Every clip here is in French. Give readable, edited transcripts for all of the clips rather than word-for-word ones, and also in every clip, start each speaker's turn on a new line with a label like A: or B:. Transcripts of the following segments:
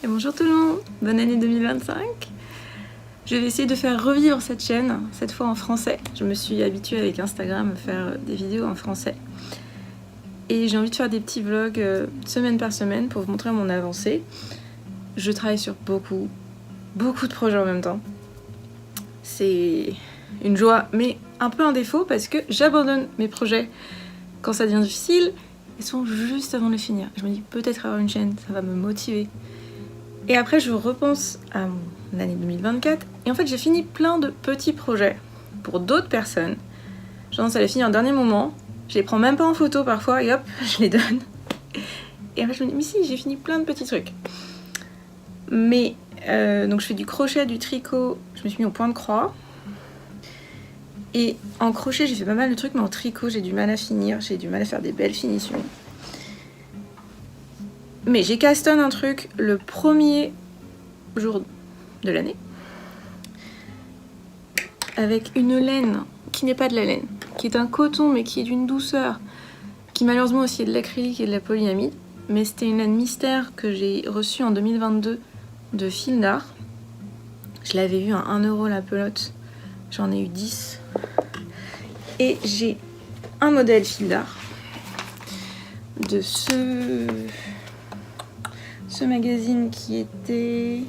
A: Et bonjour tout le monde, bonne année 2025. Je vais essayer de faire revivre cette chaîne, cette fois en français. Je me suis habituée avec Instagram à faire des vidéos en français. Et j'ai envie de faire des petits vlogs semaine par semaine pour vous montrer mon avancée. Je travaille sur beaucoup de projets en même temps. C'est une joie, mais un peu un défaut parce que j'abandonne mes projets quand ça devient difficile. Ils sont juste avant de les finir. Je me dis peut-être avoir une chaîne, ça va me motiver. Et après, je repense à mon année 2024. Et en fait, j'ai fini plein de petits projets pour d'autres personnes. J'ai tendance à les finir au dernier moment. Je les prends même pas en photo parfois et hop, je les donne. Et après, je me dis, mais si, j'ai fini plein de petits trucs. Mais, donc je fais du crochet, du tricot. Je me suis mis au point de croix. Et en crochet, j'ai fait pas mal de trucs, mais en tricot, j'ai du mal à finir. J'ai du mal à faire des belles finitions. Mais j'ai castonne un truc le premier jour de l'année avec une laine qui n'est pas de la laine, qui est un coton mais qui est d'une douceur, qui malheureusement aussi est de l'acrylique et de la polyamide. Mais c'était une laine mystère que j'ai reçue en 2022 de Fil d'Art. Je l'avais vue à 1€ la pelote, j'en ai eu 10. Et j'ai un modèle Fil d'Art de ce magazine qui était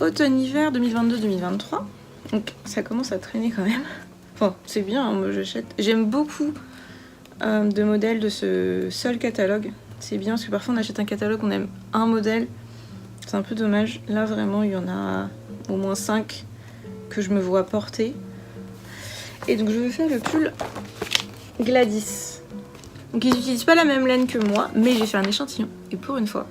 A: automne-hiver 2022-2023. Donc ça commence à traîner quand même. Enfin, c'est bien, hein, moi j'achète. J'aime beaucoup de modèles de ce seul catalogue. C'est bien parce que parfois on achète un catalogue, on aime un modèle. C'est un peu dommage. Là vraiment, il y en a au moins 5 que je me vois porter. Et donc je vais faire le pull Gladys. Donc ils n'utilisent pas la même laine que moi, mais j'ai fait un échantillon. Et pour une fois,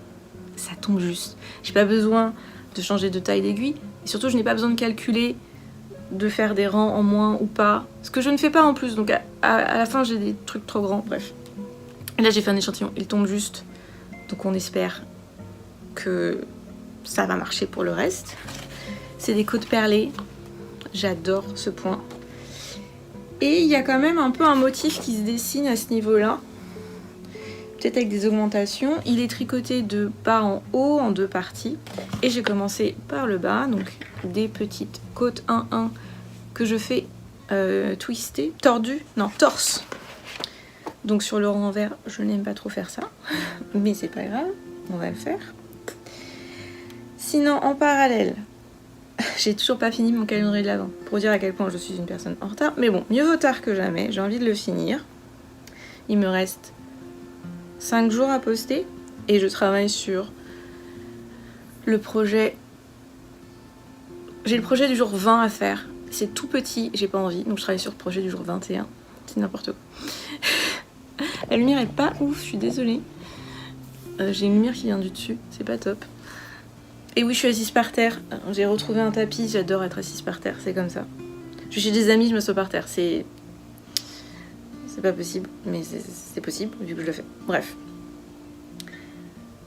A: ça tombe juste. J'ai pas besoin de changer de taille d'aiguille. Et surtout, je n'ai pas besoin de calculer, de faire des rangs en moins ou pas. Ce que je ne fais pas en plus. Donc à la fin, j'ai des trucs trop grands. Bref. Et là, j'ai fait un échantillon. Il tombe juste. Donc on espère que ça va marcher pour le reste. C'est des côtes perlées. J'adore ce point. Et il y a quand même un peu un motif qui se dessine à ce niveau-là. Peut-être avec des augmentations. Il est tricoté de bas en haut en 2 parties. Et j'ai commencé par le bas, donc des petites côtes 1-1 que je fais twister, torse. Donc sur le renvers, je n'aime pas trop faire ça, mais c'est pas grave, on va le faire. Sinon, en parallèle, j'ai toujours pas fini mon calendrier de l'Avent, pour dire à quel point je suis une personne en retard. Mais bon, mieux vaut tard que jamais, j'ai envie de le finir. Il me reste 5 jours à poster et je travaille sur le projet. J'ai le projet du jour 20 à faire. C'est tout petit, j'ai pas envie, donc je travaille sur le projet du jour 21. C'est n'importe quoi. La lumière est pas ouf, je suis désolée. J'ai une lumière qui vient du dessus, c'est pas top. Et oui, je suis assise par terre. J'ai retrouvé un tapis, j'adore être assise par terre, c'est comme ça. Je suis chez des amis, je me m'assois par terre, c'est pas possible, mais c'est possible vu que je le fais. Bref.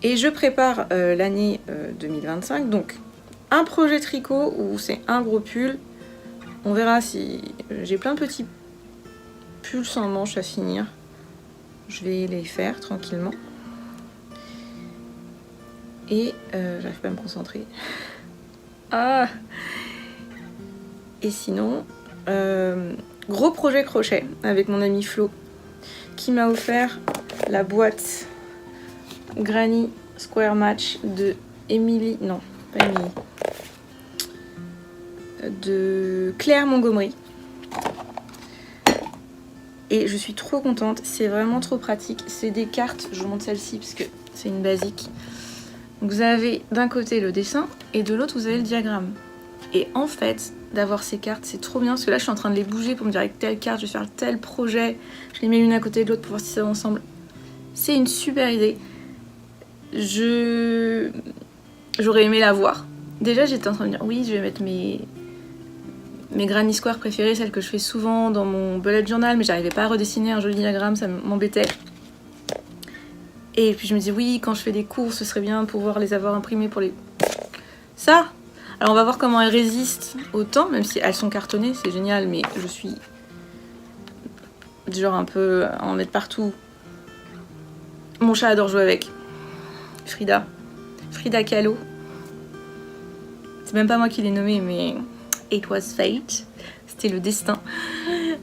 A: Et je prépare l'année 2025, donc un projet tricot où c'est un gros pull. On verra si j'ai plein de petits pulls sans manches à finir. Je vais les faire tranquillement. Et j'arrive pas à me concentrer. Ah! Et sinon, gros projet crochet avec mon ami Flo qui m'a offert la boîte Granny Square Match de Emily, non pas Emily, de Claire Montgomery. Et je suis trop contente, c'est vraiment trop pratique. C'est des cartes, je vous montre celle-ci parce que c'est une basique. Donc vous avez d'un côté le dessin et de l'autre vous avez le diagramme. Et en fait, d'avoir ces cartes, c'est trop bien parce que là je suis en train de les bouger pour me dire avec telle carte je vais faire tel projet. Je les mets l'une à côté de l'autre pour voir si ça va ensemble. C'est une super idée. J'aurais aimé la voir. Déjà j'étais en train de dire oui, je vais mettre mes Granny Square préférées, celles que je fais souvent dans mon bullet journal, mais j'arrivais pas à redessiner un joli diagramme, ça m'embêtait. Et puis je me dis oui, quand je fais des cours, ce serait bien de pouvoir les avoir imprimées pour les... Ça! Alors on va voir comment elles résistent au temps, même si elles sont cartonnées, c'est génial, mais je suis du genre un peu à en mettre partout. Mon chat adore jouer avec. Frida. Frida Kahlo. C'est même pas moi qui l'ai nommé, mais it was fate. C'était le destin.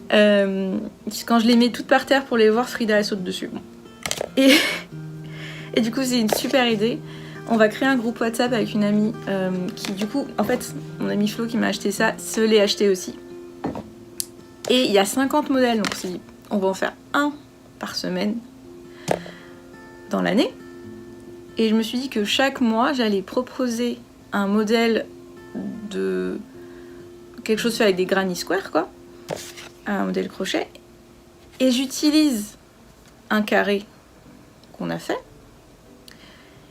A: Quand je les mets toutes par terre pour les voir, Frida elle saute dessus. Et du coup c'est une super idée. On va créer un groupe WhatsApp avec une amie qui du coup, en fait, mon ami Flo qui m'a acheté ça, se l'est acheté aussi. Et il y a 50 modèles, donc on va en faire un par semaine dans l'année. Et je me suis dit que chaque mois, j'allais proposer un modèle de quelque chose fait avec des granny square, quoi. Un modèle crochet. Et j'utilise un carré qu'on a fait.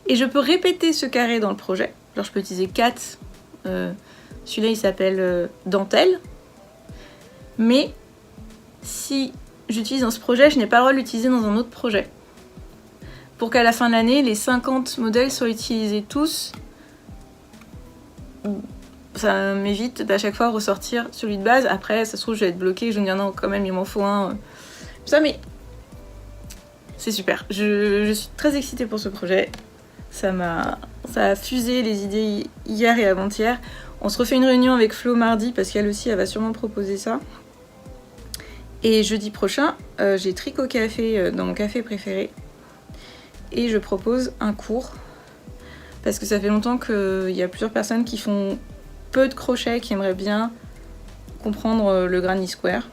A: Et je peux répéter ce carré dans le projet. Genre, je peux utiliser 4. Celui-là, il s'appelle dentelle. Mais si j'utilise dans ce projet, je n'ai pas le droit de l'utiliser dans un autre projet. Pour qu'à la fin de l'année, les 50 modèles soient utilisés tous. Ça m'évite d'à chaque fois ressortir celui de base. Après, ça se trouve, je vais être bloquée. Je vais me dire non, quand même, il m'en faut un. Ça, mais c'est super. Je suis très excitée pour ce projet. Ça a fusé les idées hier et avant-hier. On se refait une réunion avec Flo mardi parce qu'elle aussi, elle va sûrement proposer ça. Et jeudi prochain, j'ai Tricot Café dans mon café préféré. Et je propose un cours. Parce que ça fait longtemps qu'il y a plusieurs personnes qui font peu de crochet, qui aimeraient bien comprendre le granny square.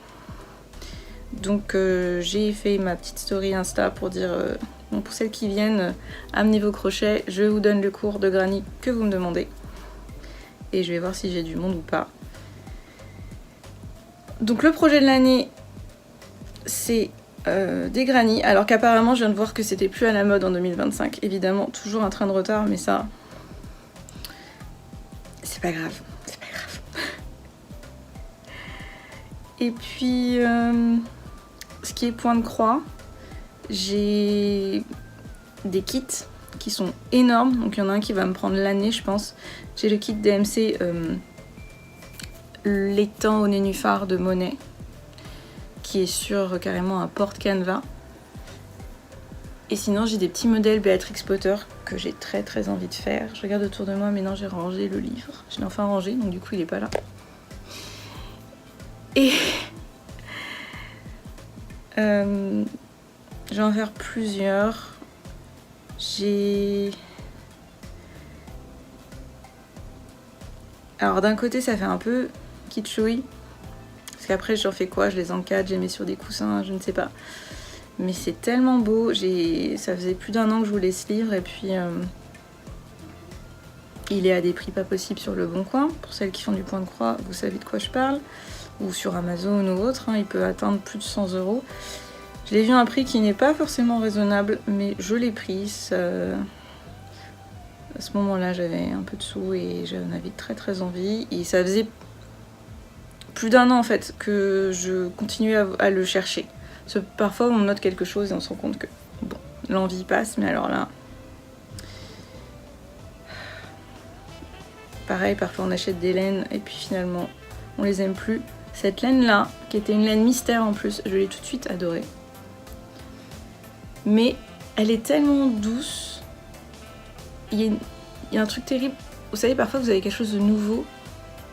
A: Donc j'ai fait ma petite story Insta pour dire, bon, pour celles qui viennent, amenez vos crochets, je vous donne le cours de granny que vous me demandez. Et je vais voir si j'ai du monde ou pas. Donc le projet de l'année, c'est des granny, alors qu'apparemment je viens de voir que c'était plus à la mode en 2025. Évidemment, toujours un train de retard, mais ça, c'est pas grave. C'est pas grave. Et puis, ce qui est point de croix, j'ai des kits qui sont énormes. Donc il y en a un qui va me prendre l'année, je pense. J'ai le kit DMC l'étang au nénuphar de Monet, qui est sur carrément un porte-canevas. Et sinon, j'ai des petits modèles Béatrix Potter que j'ai très très envie de faire. Je regarde autour de moi, mais non, j'ai rangé le livre. Je l'ai enfin rangé, donc du coup, il est pas là. Et je vais en faire plusieurs. Alors d'un côté, ça fait un peu kitschouille. Parce qu'après, j'en fais quoi? Je les encadre, je les mets sur des coussins, je ne sais pas. Mais c'est tellement beau. Ça faisait plus d'1 an que je voulais ce livre. Et puis, il est à des prix pas possibles sur Le Bon Coin. Pour celles qui font du point de croix, vous savez de quoi je parle. Ou sur Amazon ou autre. Il peut atteindre plus de 100 €. Je l'ai vu à un prix qui n'est pas forcément raisonnable. Mais je l'ai pris. À ce moment-là, j'avais un peu de sous et j'en avais très très envie. Et ça faisait plus d'1 an en fait que je continuais à le chercher. Parce que parfois on note quelque chose et on se rend compte que bon, l'envie passe, mais alors là, pareil, parfois on achète des laines et puis finalement on les aime plus. Cette laine là, qui était une laine mystère en plus, je l'ai tout de suite adorée. Mais elle est tellement douce. Il y a un truc terrible. Vous savez, parfois vous avez quelque chose de nouveau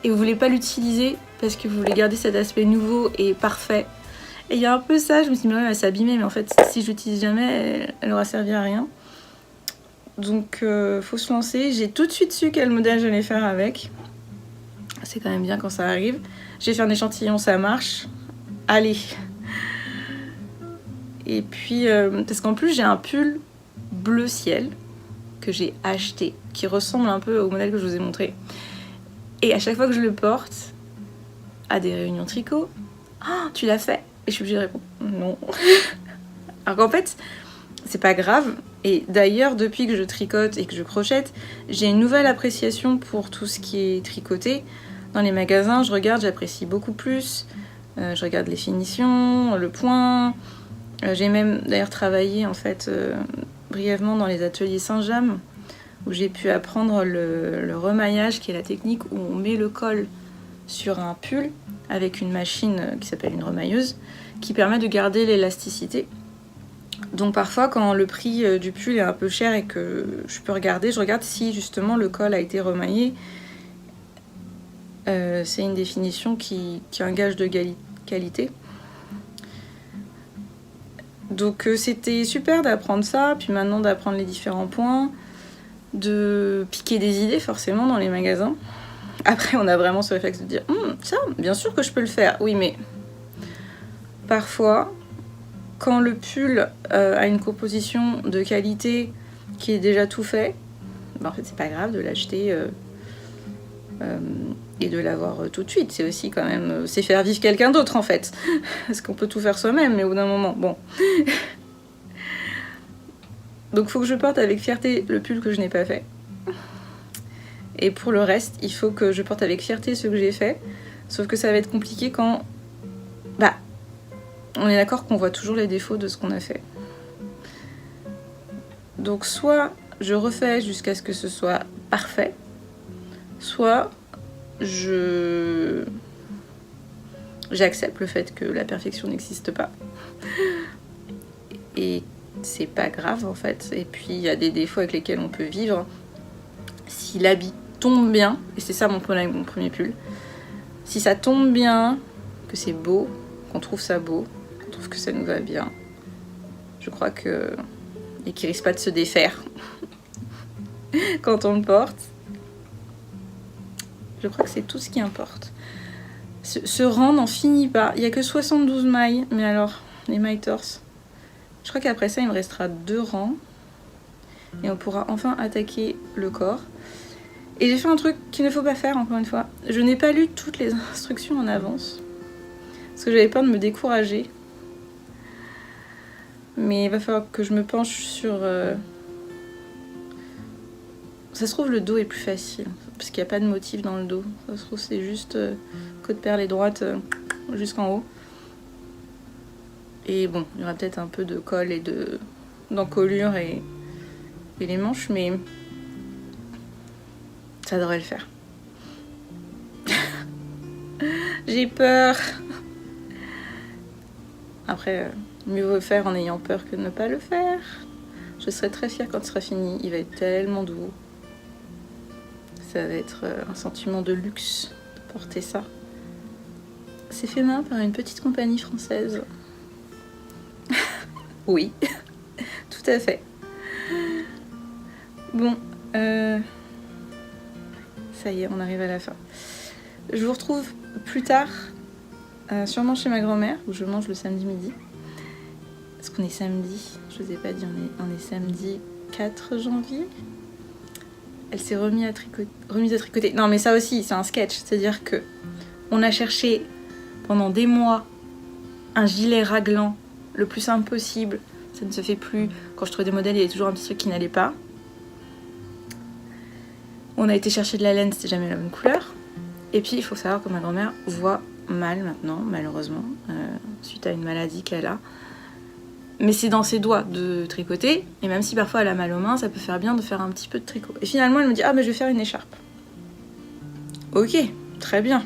A: et vous voulez pas l'utiliser parce que vous voulez garder cet aspect nouveau et parfait. Et il y a un peu ça, je me suis dit, mais ouais, elle va s'abîmer, mais en fait, si je l'utilise jamais, elle aura servi à rien. Donc, faut se lancer. J'ai tout de suite su quel modèle j'allais faire avec. C'est quand même bien quand ça arrive. J'ai fait un échantillon, ça marche. Allez. Et puis, parce qu'en plus, j'ai un pull bleu ciel que j'ai acheté, qui ressemble un peu au modèle que je vous ai montré. Et à chaque fois que je le porte, à des réunions tricot, oh, tu l'as fait? Et je suis obligée de répondre non. Alors qu'en fait, c'est pas grave. Et d'ailleurs, depuis que je tricote et que je crochette, j'ai une nouvelle appréciation pour tout ce qui est tricoté. Dans les magasins, je regarde, j'apprécie beaucoup plus. Je regarde les finitions, le point. J'ai même d'ailleurs travaillé en fait brièvement dans les ateliers Saint-James, où j'ai pu apprendre le remaillage, qui est la technique où on met le col sur un pull avec une machine qui s'appelle une remailleuse, qui permet de garder l'élasticité. Donc parfois quand le prix du pull est un peu cher et que je peux regarder, je regarde si justement le col a été remaillé. C'est une définition qui est un gage de qualité. Donc c'était super d'apprendre ça, puis maintenant d'apprendre les différents points, de piquer des idées forcément dans les magasins. Après on a vraiment ce réflexe de dire ça, bien sûr que je peux le faire. Oui mais parfois quand le pull a une composition de qualité qui est déjà tout fait, en fait c'est pas grave de l'acheter et de l'avoir tout de suite. C'est aussi quand même c'est faire vivre quelqu'un d'autre en fait. Parce qu'on peut tout faire soi-même mais au bout d'un moment bon. Donc faut que je porte avec fierté le pull que je n'ai pas fait. Et pour le reste, il faut que je porte avec fierté ce que j'ai fait. Sauf que ça va être compliqué quand... on est d'accord qu'on voit toujours les défauts de ce qu'on a fait. Donc soit je refais jusqu'à ce que ce soit parfait, soit j'accepte le fait que la perfection n'existe pas. Et c'est pas grave en fait. Et puis il y a des défauts avec lesquels on peut vivre. Si l'habit tombe bien, et c'est ça mon problème avec mon premier pull, si ça tombe bien, que c'est beau, qu'on trouve ça beau, qu'on trouve que ça nous va bien, je crois que... et qu'il risque pas de se défaire quand on le porte, je crois que c'est tout ce qui importe. Ce rang n'en finit pas. Il n'y a que 72 mailles, mais alors, les mailles torse. Je crois qu'après ça, il me restera 2 rangs. Et on pourra enfin attaquer le corps. Et j'ai fait un truc qu'il ne faut pas faire, encore une fois. Je n'ai pas lu toutes les instructions en avance. Parce que j'avais peur de me décourager. Mais il va falloir que je me penche sur... Ça se trouve, le dos est plus facile. Parce qu'il n'y a pas de motif dans le dos. Ça se trouve, c'est juste côte perlée droite jusqu'en haut. Et bon, il y aura peut-être un peu de colle et d'encolure et les manches, mais ça devrait le faire. J'ai peur. Après, mieux vaut faire en ayant peur que de ne pas le faire. Je serai très fière quand ce sera fini. Il va être tellement doux. Ça va être un sentiment de luxe de porter ça. C'est fait main par une petite compagnie française. Oui, tout à fait. Bon, ça y est, on arrive à la fin. Je vous retrouve plus tard, sûrement chez ma grand-mère, où je mange le samedi midi. Parce qu'on est samedi, je vous ai pas dit, on est samedi 4 janvier. Elle s'est remise à tricoter. Non mais ça aussi, c'est un sketch, c'est-à-dire que on a cherché pendant des mois un gilet raglant le plus simple possible. Ça ne se fait plus. Quand je trouvais des modèles, il y avait toujours un petit truc qui n'allait pas. On a été chercher de la laine, c'était jamais la bonne couleur. Et puis il faut savoir que ma grand-mère voit mal maintenant, malheureusement, suite à une maladie qu'elle a. Mais c'est dans ses doigts de tricoter, et même si parfois elle a mal aux mains, ça peut faire bien de faire un petit peu de tricot. Et finalement elle me dit ah mais je vais faire une écharpe. Ok, très bien.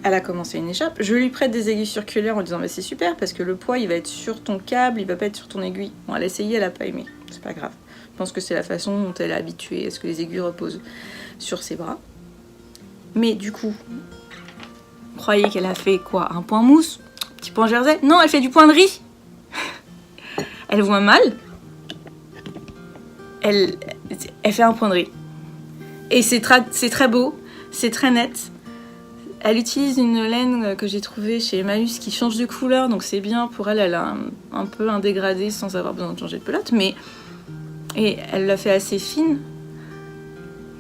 A: Elle a commencé une écharpe, je lui prête des aiguilles circulaires en disant bah c'est super parce que le poids il va être sur ton câble, il va pas être sur ton aiguille. Bon elle a essayé, elle a pas aimé, c'est pas grave. Je pense que c'est la façon dont elle est habituée à ce que les aiguilles reposent sur ses bras. Mais du coup, vous croyez qu'elle a fait quoi? Un point mousse? Un petit point jersey? Non, elle fait du point de riz. Elle voit mal. Elle fait un point de riz. Et c'est très beau, c'est très net. Elle utilise une laine que j'ai trouvée chez Emmaüs qui change de couleur, donc c'est bien pour elle. Elle a un peu un dégradé sans avoir besoin de changer de pelote, mais et elle l'a fait assez fine.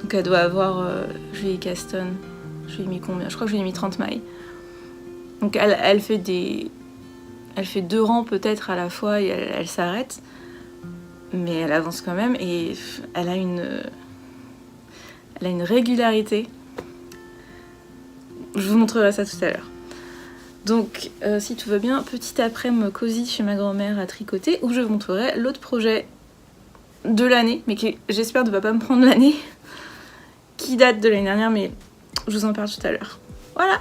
A: Donc elle doit avoir, je lui ai Caston, je lui ai mis combien? Je crois que je lui ai mis 30 mailles. Donc elle fait 2 rangs peut-être à la fois et elle s'arrête. Mais elle avance quand même et elle a une régularité. Je vous montrerai ça tout à l'heure. Donc si tout va bien, petit après-midi cosy chez ma grand-mère à tricoter où je vous montrerai l'autre projet de l'année, mais qui j'espère ne va pas me prendre l'année, qui date de l'année dernière, mais je vous en parle tout à l'heure. Voilà.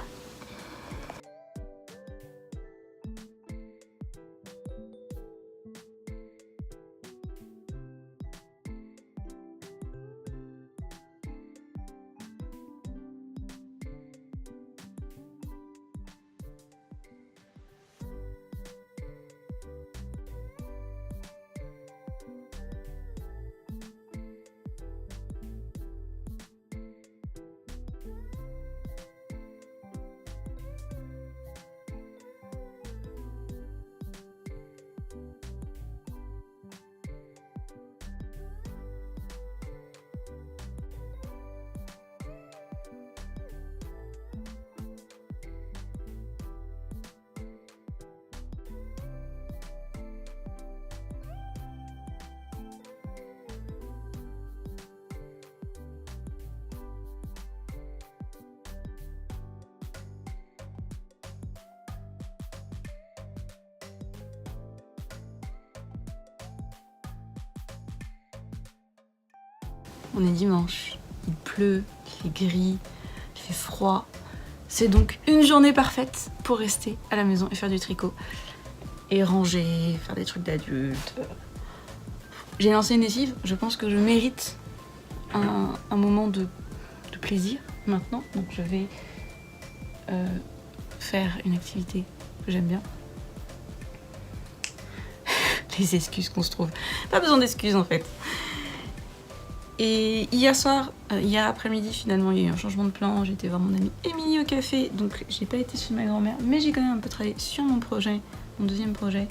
A: on est dimanche, il pleut, il fait gris, il fait froid. C'est donc une journée parfaite pour rester à la maison et faire du tricot. Et ranger, faire des trucs d'adulte. J'ai lancé une lessive, je pense que je mérite un moment de plaisir maintenant. Donc je vais faire une activité que j'aime bien. Les excuses qu'on se trouve. Pas besoin d'excuses en fait. Et hier soir, hier après-midi finalement, il y a eu un changement de plan. J'étais voir mon amie Émilie au café, donc j'ai pas été chez ma grand-mère, mais j'ai quand même un peu travaillé sur mon projet, mon deuxième projet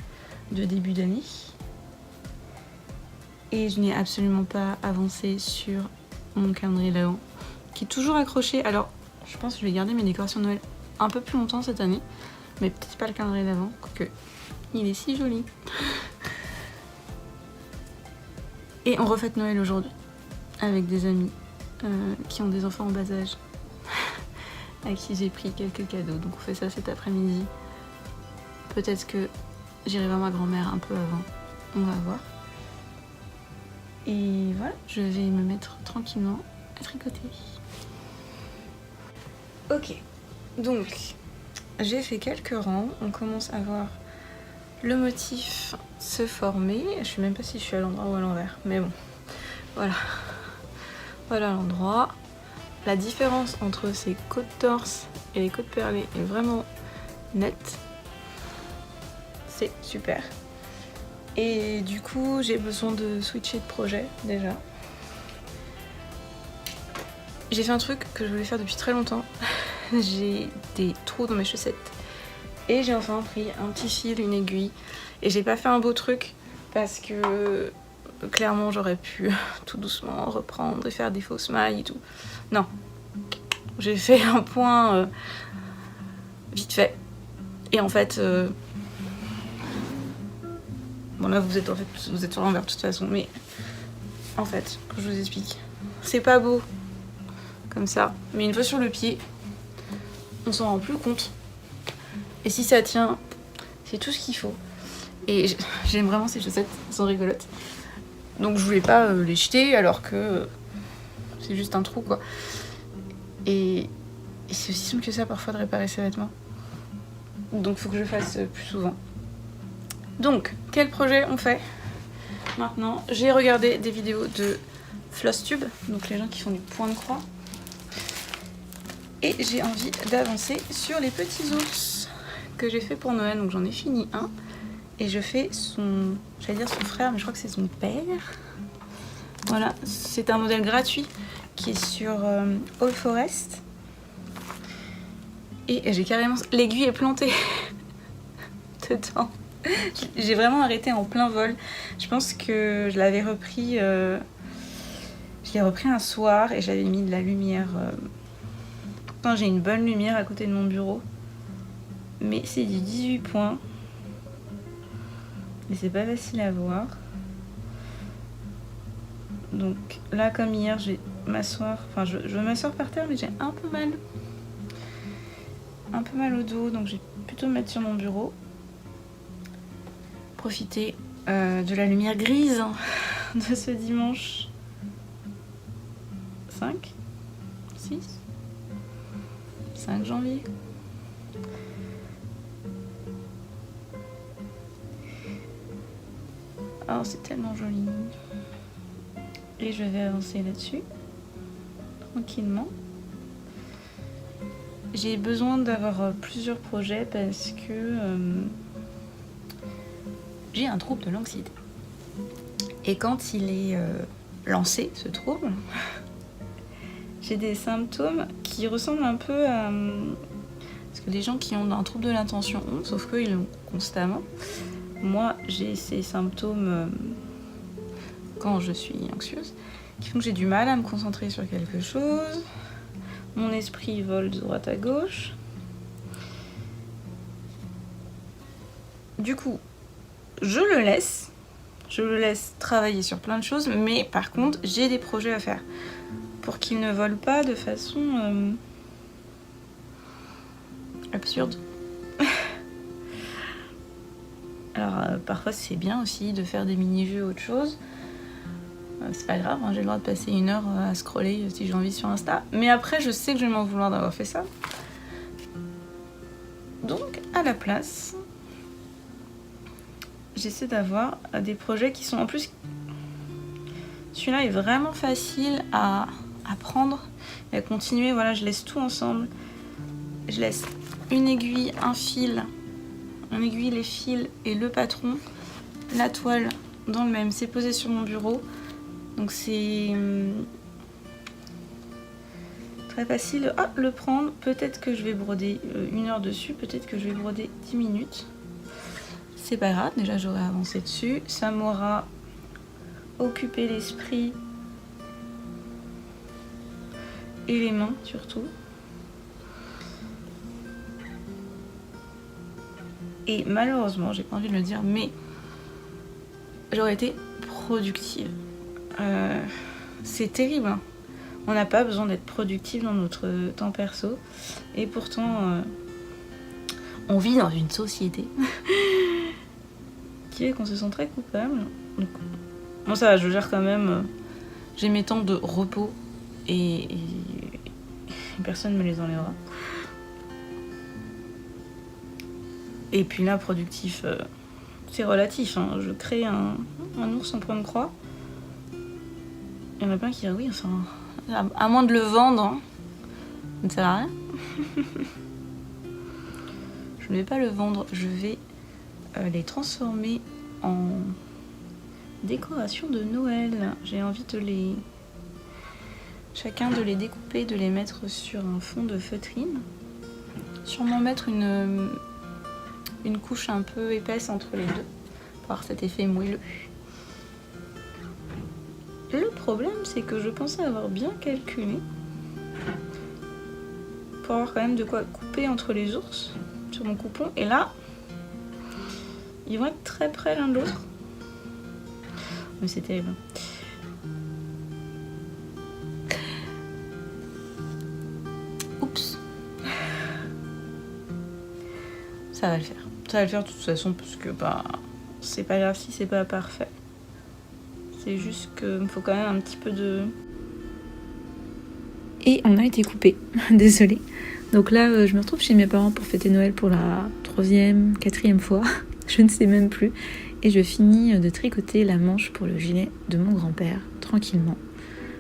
A: de début d'année. Et je n'ai absolument pas avancé sur mon calendrier d'avant, qui est toujours accroché. Alors, je pense que je vais garder mes décorations de Noël un peu plus longtemps cette année, mais peut-être pas le calendrier d'avant, quoique il est si joli. Et on refête Noël aujourd'hui, avec des amis qui ont des enfants en bas âge, à qui j'ai pris quelques cadeaux. Donc on fait ça cet après-midi. Peut-être que j'irai voir ma grand-mère un peu avant, on va voir. Et voilà, je vais me mettre tranquillement à tricoter. Ok, donc j'ai fait quelques rangs, on commence à voir le motif se former. Je sais même pas si je suis à l'endroit ou à l'envers, mais bon, voilà. Voilà l'endroit. La différence entre ces côtes torse et les côtes perlées est vraiment nette. C'est super. Et du coup, j'ai besoin de switcher de projet déjà. J'ai fait un truc que je voulais faire depuis très longtemps. J'ai des trous dans mes chaussettes. Et j'ai enfin pris un petit fil, une aiguille. Et j'ai pas fait un beau truc parce que clairement j'aurais pu tout doucement reprendre et faire des fausses mailles et tout. Non. J'ai fait un point vite fait. Et en fait... Bon là vous êtes sur l'envers de toute façon, mais en fait, je vous explique. C'est pas beau comme ça, mais une fois sur le pied, on s'en rend plus compte. Et si ça tient, c'est tout ce qu'il faut. Et j'aime vraiment ces chaussettes, elles sont rigolotes. Donc je voulais pas les jeter alors que c'est juste un trou quoi. Et c'est aussi simple que ça parfois de réparer ses vêtements. Donc faut que je fasse plus souvent. Donc, quel projet on fait maintenant? J'ai regardé des vidéos de Flosstube, donc les gens qui font du point de croix. Et j'ai envie d'avancer sur les petits ours que j'ai fait pour Noël. Donc j'en ai fini un. Et je fais son, j'allais dire son frère, mais je crois que c'est son père. Voilà, c'est un modèle gratuit qui est sur All Forest. Et j'ai carrément... L'aiguille est plantée dedans. J'ai vraiment arrêté en plein vol. Je pense que je l'avais repris... je l'ai repris un soir et j'avais mis de la lumière. Pourtant j'ai une bonne lumière à côté de mon bureau. Mais c'est du 18 points. Et c'est pas facile à voir. Donc là comme hier je vais m'asseoir. Enfin je veux m'asseoir par terre mais j'ai un peu mal. Un peu mal au dos. Donc je vais plutôt me mettre sur mon bureau. Profiter de la lumière grise de ce dimanche 5 janvier. Oh, c'est tellement joli. Et je vais avancer là-dessus tranquillement. J'ai besoin d'avoir plusieurs projets parce que j'ai un trouble de l'anxiété. Et quand il est lancé, ce trouble, j'ai des symptômes qui ressemblent un peu à ce que les gens qui ont un trouble de l'attention ont, sauf qu'ils l'ont constamment. Moi, j'ai ces symptômes quand je suis anxieuse, qui font que j'ai du mal à me concentrer sur quelque chose. Mon esprit vole de droite à gauche. Du coup, je le laisse travailler sur plein de choses, mais par contre, j'ai des projets à faire pour qu'il ne vole pas de façon absurde. Alors, parfois, c'est bien aussi de faire des mini-jeux ou autre chose. C'est pas grave, hein, j'ai le droit de passer 1 heure à scroller si j'ai envie sur Insta. Mais après, je sais que je vais m'en vouloir d'avoir fait ça. Donc, à la place, j'essaie d'avoir des projets qui sont en plus... Celui-là est vraiment facile à prendre et à continuer. Voilà, je laisse tout ensemble. Je laisse une aiguille, un fil, une aiguille, les fils et le patron. La toile dans le même. C'est posé sur mon bureau. Donc c'est très facile à le prendre. Peut-être que je vais broder 1 heure dessus. Peut-être que je vais broder 10 minutes. C'est pas grave. Déjà, j'aurai avancé dessus. Ça m'aura occupé l'esprit et les mains surtout. Et malheureusement, j'ai pas envie de le dire, mais j'aurais été productive. C'est terrible, hein. On n'a pas besoin d'être productif dans notre temps perso. Et pourtant, on vit dans une société qui est qu'on se sent très coupable. Donc, bon, ça va, je gère quand même. J'ai mes temps de repos et personne ne me les enlèvera. Et puis là, productif, c'est relatif, hein. Je crée un ours en point de croix. Il y en a plein qui disent oui, enfin, à moins de le vendre, hein, ça ne sert à rien. Je ne vais pas le vendre, je vais les transformer en décoration de Noël. J'ai envie de chacun de les découper, de les mettre sur un fond de feutrine. Sûrement mettre une couche un peu épaisse entre les deux pour avoir cet effet moelleux. Le problème, c'est que je pensais avoir bien calculé pour avoir quand même de quoi couper entre les ours sur mon coupon. Et là, ils vont être très près l'un de l'autre. Mais c'est terrible. Oups. Ça va le faire. Ça va le faire de toute façon parce que c'est pas grave si c'est pas parfait. C'est juste qu'il me faut quand même un petit peu de... Et on a été coupé, désolée. Donc là, je me retrouve chez mes parents pour fêter Noël pour la 3e, 4e fois. Je ne sais même plus. Et je finis de tricoter la manche pour le gilet de mon grand-père, tranquillement,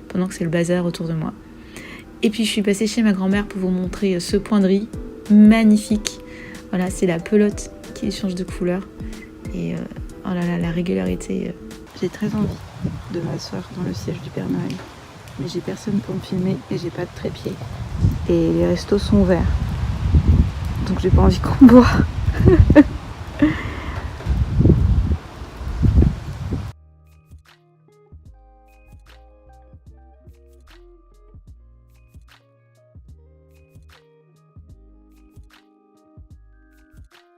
A: pendant que c'est le bazar autour de moi. Et puis je suis passée chez ma grand-mère pour vous montrer ce point de riz magnifique. Voilà, c'est la pelote qui change de couleur. Et oh là là, la régularité. J'ai très envie de m'asseoir dans le siège du Père Noël. Mais j'ai personne pour me filmer et j'ai pas de trépied. Et les restos sont ouverts. Donc j'ai pas envie qu'on boit.